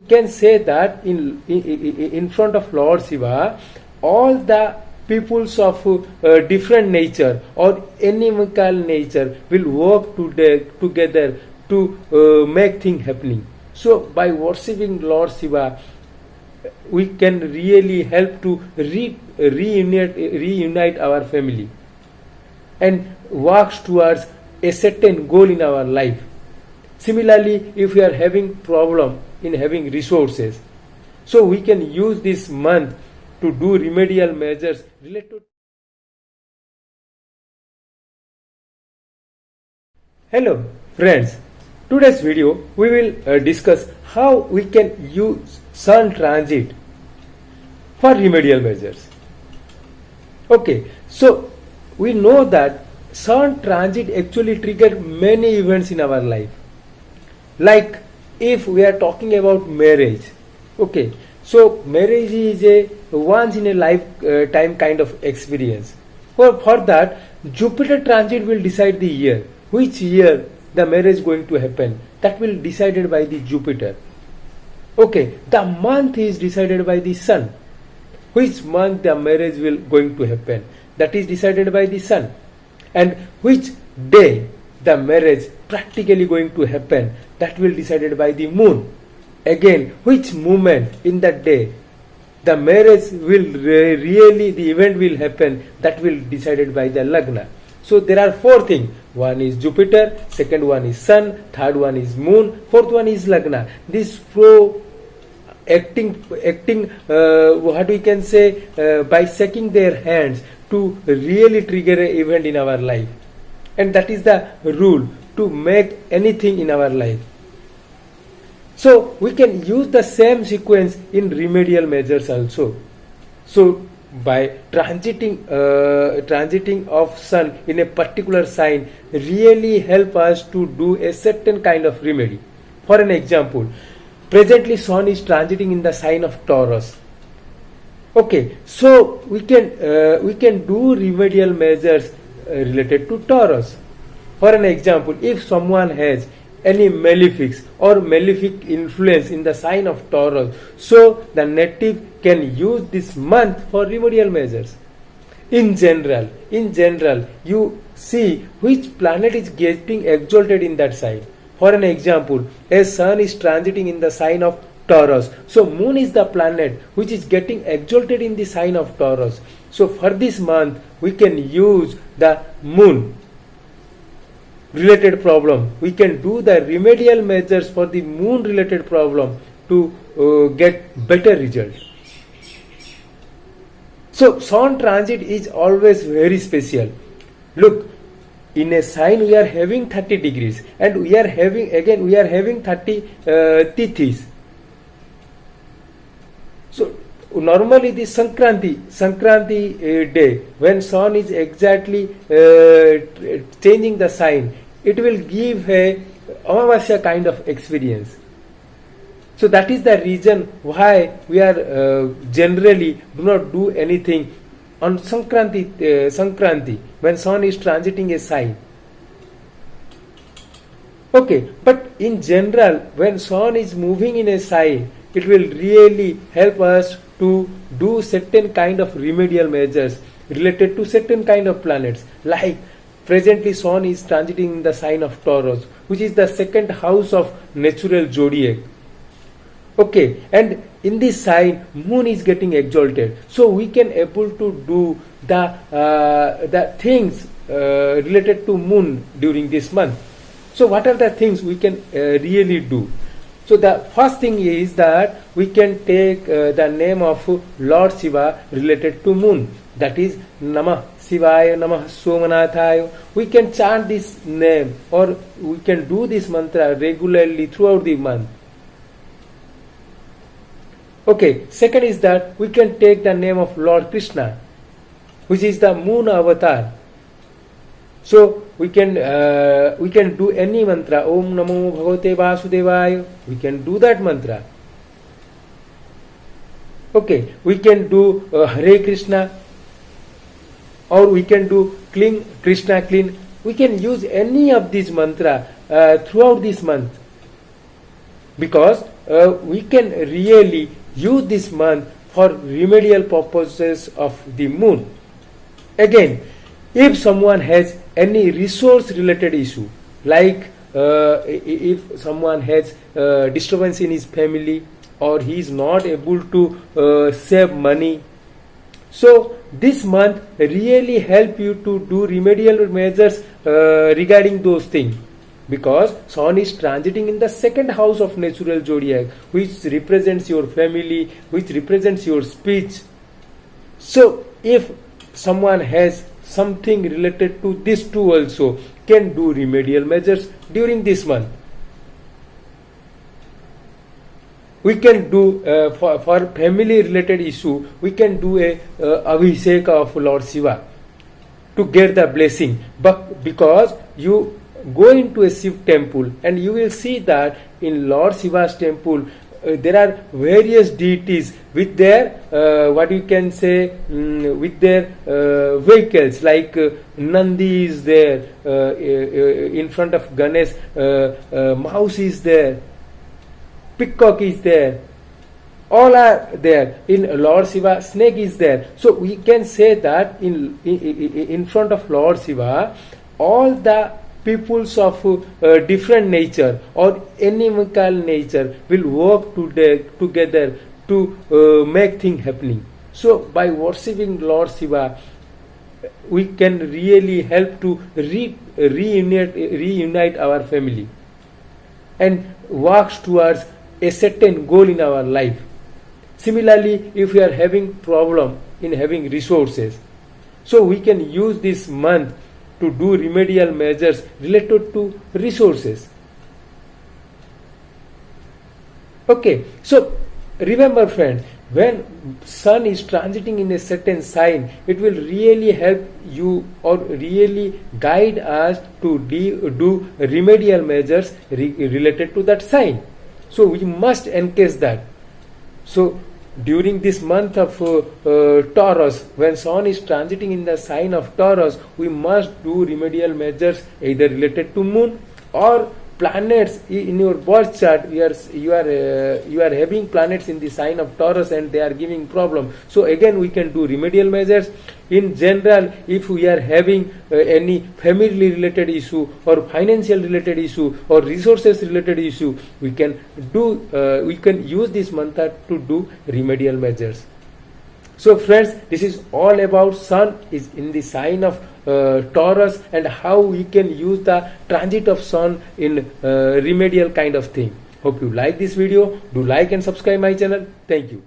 can say that in front of Lord Shiva, all the peoples of different nature or animal nature will work together to make things happening. So by worshipping Lord Shiva, we can really help to reunite our family and works towards a certain goal in our life. Similarly, if we are having problem in having resources, so we can use this month to do remedial measures related. Hello friends, today's video we will discuss how we can use sun transit for remedial measures. Okay, so we know that sun transit actually trigger many events in our life. Like if we are talking about marriage, okay, so marriage is a once in a lifetime kind of experience. For that, Jupiter transit will decide the year, which year the marriage is going to happen. That will be decided by the Jupiter. Okay, the month is decided by the sun. Which month the marriage will going to happen, that is decided by the sun. And which day the marriage practically going to happen, that will decided by the moon. Again, which moment in that day the marriage will really, the event will happen, that will decided by the lagna. So there are four things. One is Jupiter, second one is sun, third one is moon, fourth one is lagna. These four acting what we can say by shaking their hands to really trigger an event in our life. And that is the rule to make anything in our life. So we can use the same sequence in remedial measures also. So by transiting of sun in a particular sign really help us to do a certain kind of remedy. For an example, presently sun is transiting in the sign of Taurus. Okay, so we can do remedial measures related to Taurus. For an example, if someone has any malefics or malefic influence in the sign of Taurus, so the native can use this month for remedial measures. In general, you see which planet is getting exalted in that sign. For an example, a sun is transiting in the sign of Taurus. So moon is the planet which is getting exalted in the sign of Taurus. So for this month, we can use the moon related problem. We can do the remedial measures for the moon related problem to get better result. So sun transit is always very special. Look, in a sign we are having 30 degrees and we are having 30 tithis. So normally the Sankranti day, when sun is exactly changing the sign, it will give a Amavasya kind of experience. So that is the reason why we are generally do not do anything on Sankranti when sun is transiting a sign. Okay, but in general, when sun is moving in a sign, it will really help us to do certain kind of remedial measures related to certain kind of planets. Like presently sun is transiting in the sign of Taurus, which is the second house of natural zodiac. Okay, and in this sign moon is getting exalted, so we can able to do the things related to moon during this month. So what are the things we can really do? So the first thing is that we can take the name of Lord Shiva related to moon, that is Namah Shivaya, Namah Somanathaya. We can chant this name or we can do this mantra regularly throughout the month. Okay, second is that we can take the name of Lord Krishna, which is the moon avatar. So we can do any mantra, Om Namo Bhagavate Vasudevaya. We can do that mantra. Okay, we can do Hare Krishna, or we can do Clean Krishna Clean. We can use any of these mantra throughout this month, because we can really use this month for remedial purposes of the moon. Again, if someone has any resource related issue, like if someone has disturbance in his family, or he is not able to save money, so this month really help you to do remedial measures regarding those things, because Sun is transiting in the second house of natural zodiac, which represents your family, which represents your speech. So if someone has something related to this too, also can do remedial measures during this month. We can do for family related issue, we can do a abhishek of Lord Shiva to get the blessing. But because you go into a Shiv temple, and you will see that in Lord Shiva's temple there are various deities with their what you can say with their vehicles, like Nandi is there, in front of Ganesh mouse is there, peacock is there, all are there. In Lord Shiva, snake is there. So we can say that in front of Lord Shiva, all the peoples of different nature or animal nature will work together to make things happening. So by worshipping Lord Shiva, we can really help to reunite our family and works towards a certain goal in our life. Similarly, if we are having problem in having resources, so we can use this month to do remedial measures related to resources. Okay, so remember friends, when Sun is transiting in a certain sign, it will really help you or really guide us to do remedial measures related to that sign. So we must encase that. So during this month of Taurus, when Sun is transiting in the sign of Taurus, we must do remedial measures either related to moon or planets. In your birth chart, you are having planets in the sign of Taurus and they are giving problem. So again we can do remedial measures. In general, if we are having any family related issue or financial related issue or resources related issue, we can use this mantra to do remedial measures. So friends, this is all about Sun is in the sign of Taurus and how we can use the transit of Sun in remedial kind of thing. Hope you like this video. Do like and subscribe my channel. Thank you.